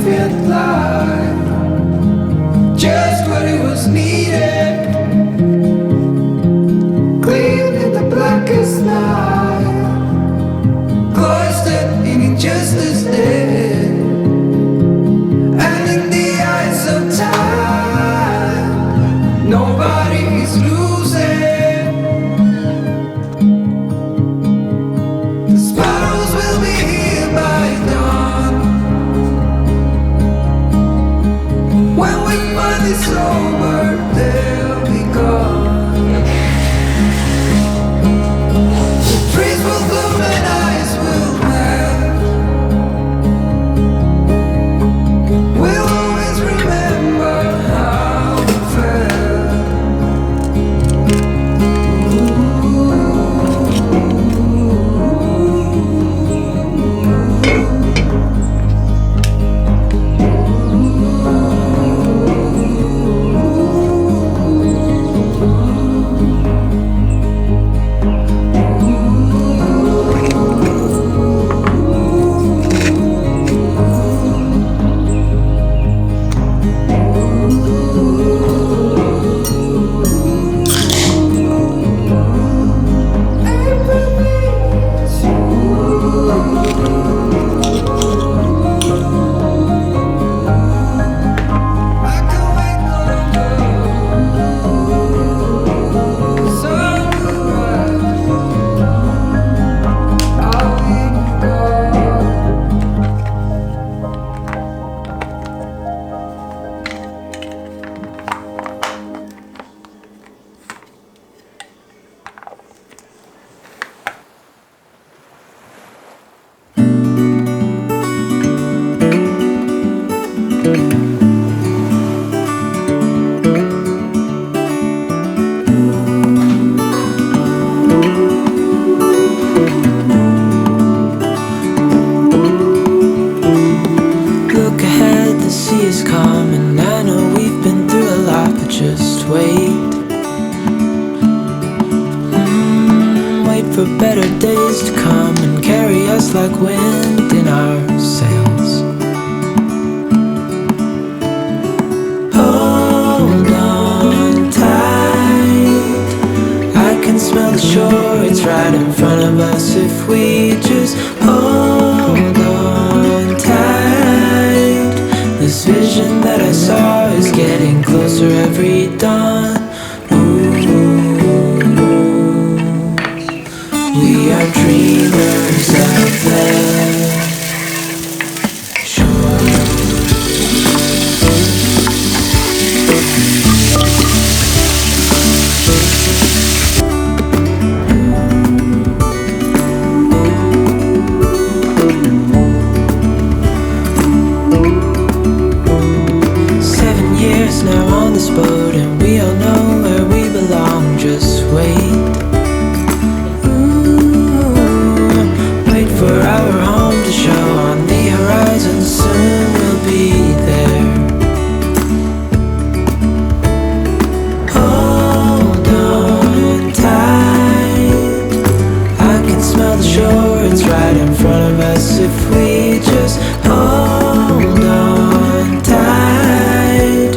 felt like just what it was needed. Clean in the blackest night, cloistered in injustice dead. And in the eyes of time, nobody is losing. The sparrows will be here by dawn. When we finally sober, they'll be gone. The trees will bloom and ice will melt. We'll always remember how it felt. I can wait no longer. The sun will rise. I'll be gone. Look ahead, the sea is calm, and I know we've been through a lot, but just wait. Wait for better days to come and carry us like wind in our sails. Hold on tight, I can smell the shore, it's right in front of us if we just hold on tight. This vision that I saw is getting closer every dawn. Ooh, we are dreamers of the shore. 7 years now on this boat, and we all know where we belong. Just wait. Wait for our home to show on the horizon. Soon we'll be there. Hold on tight, I can smell the shore, it's right in front of us if we just hold on tight.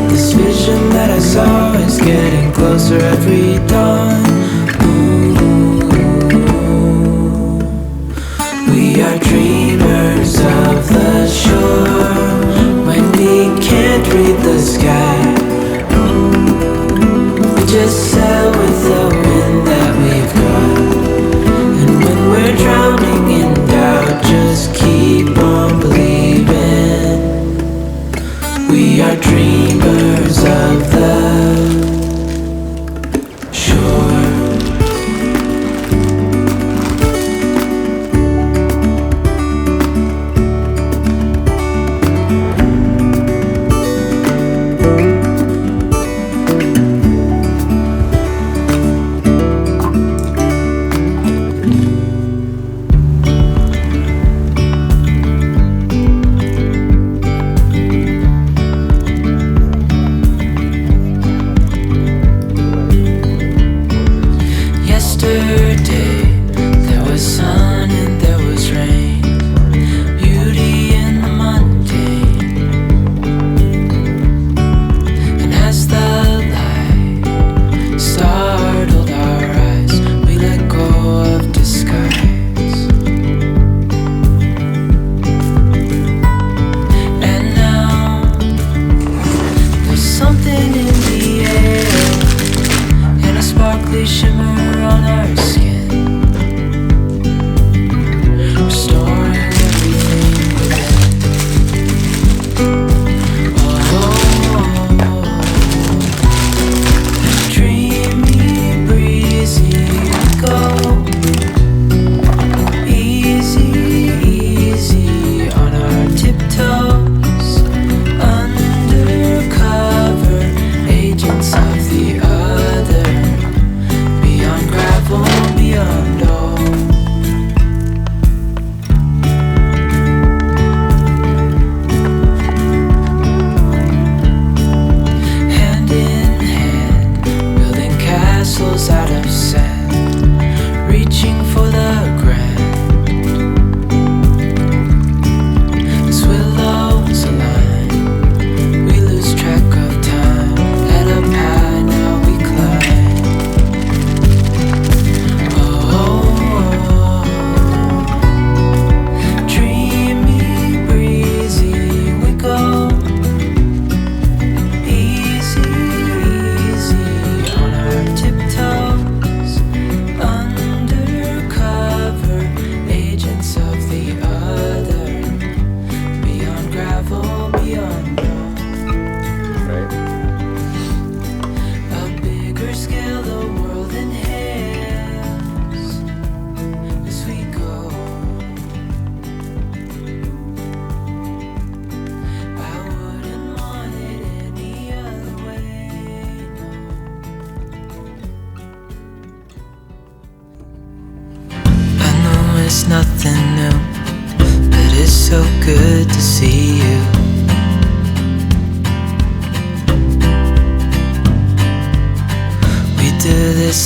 This vision that I saw is getting closer every dawn. We are dreamers of the shore. When we can't read the sky, we just sail with the wind that we've got. And when we're drowning in doubt, just keep on believing. We are dreamers of the shore.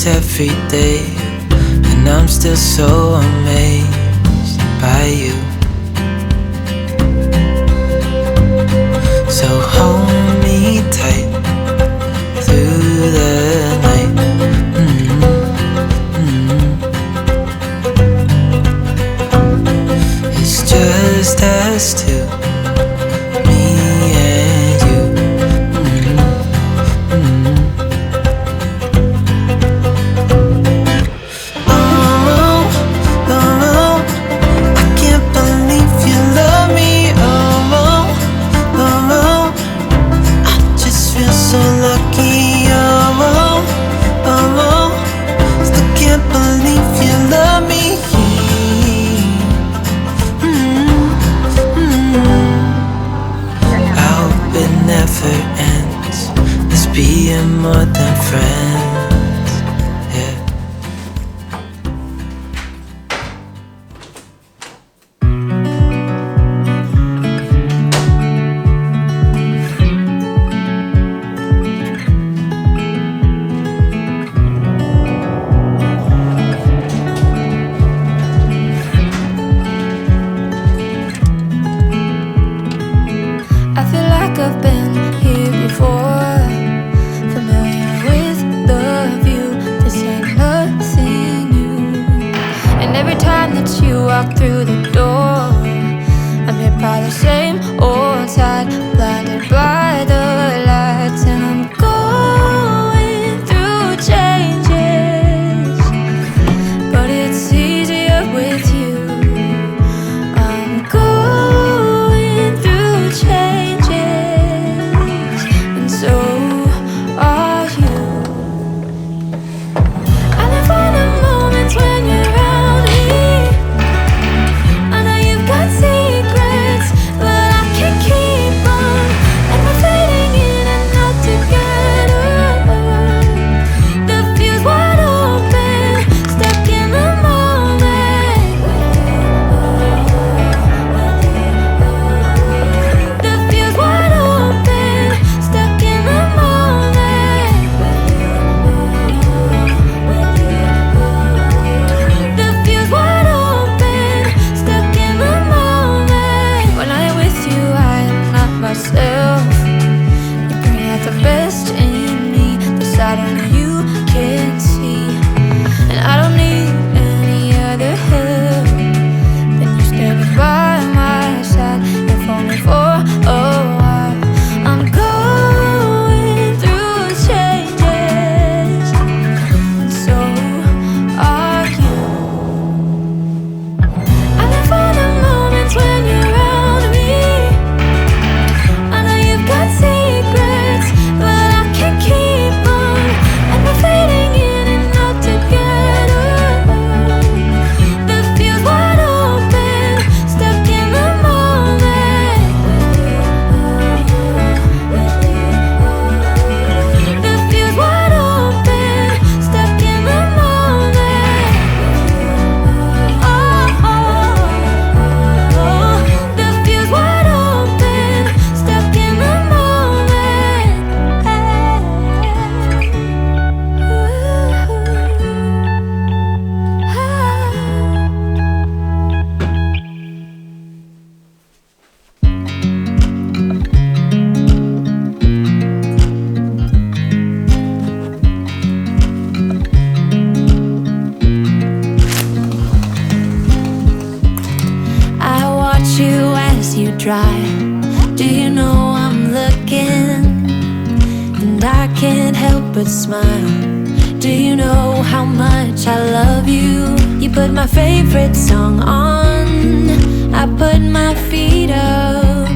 this every day, and I'm still so amazed by you. So hold me tight through the night. It's just us two, me and you. Oh, oh, I can't believe you love me. Oh, oh, I just feel so lucky. Oh, oh, still can't believe you love me. I hope it never ends, us being more than friends. Yeah. I feel like I've been here before, familiar with the view. This ain't nothing new. And every time that you walk through the door, I'm hit by the same old tide, blinded by the lights. And I'm going through changes, but it's easier with you. I'm going through changes, and so are you. I live for the moments when you're around me. I know you've got secrets, but I can't keep them. And we're fading in and out together. The fuse wide open, stuck in the moment. The fuse wide open, stuck in the moment. The fuse wide open, stuck in the moment. When I'm with you, I am not myself. You bring out the best in me, the side only you can see. And I don't need any other help than you standing by my side, if only for a while. I'm going through changes, and so are you. I live for the moments when you're around me. I know you've got secrets, but I can't keep them. And we're fading in and out together. The fuse wide open, stuck in the moment. The fuse wide open, stuck in the moment. The fuse wide open, stuck in the I watch you as you drive. Do you know I'm looking? And I can't help but smile. Do you know how much I love you? You put my favorite song on, I put my feet up,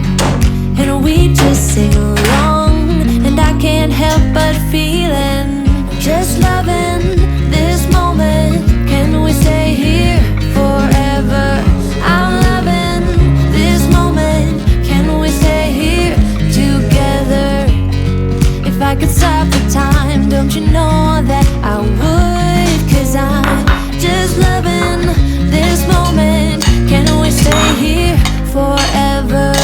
and we just sing along. And I can't help but feeling, just loving this moment. Can we stay here forever? I'm loving this moment. Can we stay here together? If I could stop the time, don't you know that I would? 'Cause I'm just loving this moment. Can we stay here forever?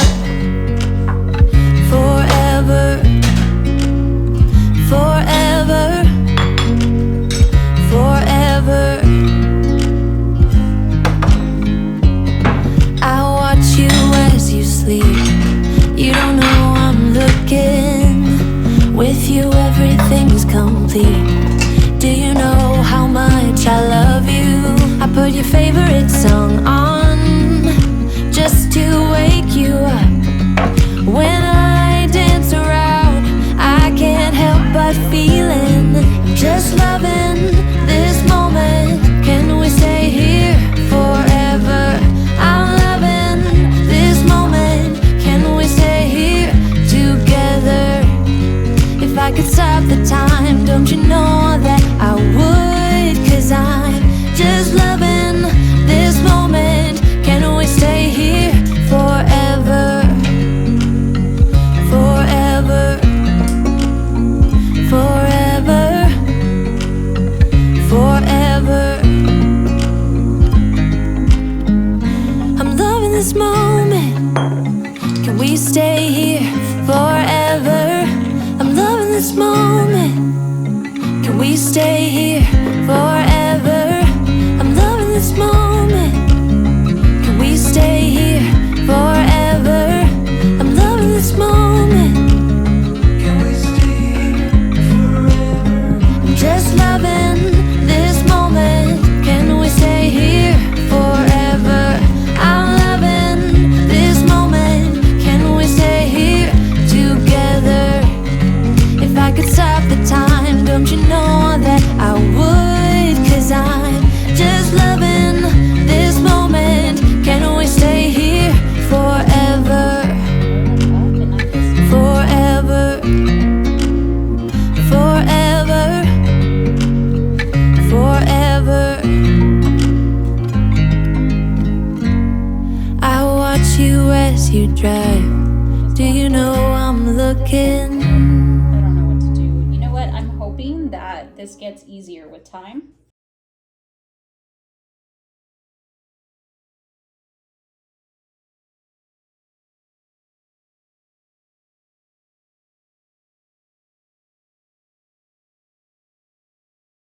this moment. Can we stay here forever? I'm loving this moment. Can we stay here forever? I'm loving this moment. Can we stay forever? I'm just loving this moment. Can we stay here forever? I'm loving this moment. Can we stay here together? If I could stop the time, don't you know that I would? 'Cause I'm just loving this moment. Can we stay here forever? Forever. Forever. Forever. I watch you as you drive. Do you know I'm looking? I don't know what to do. You know what? I'm hoping that this gets easier with time.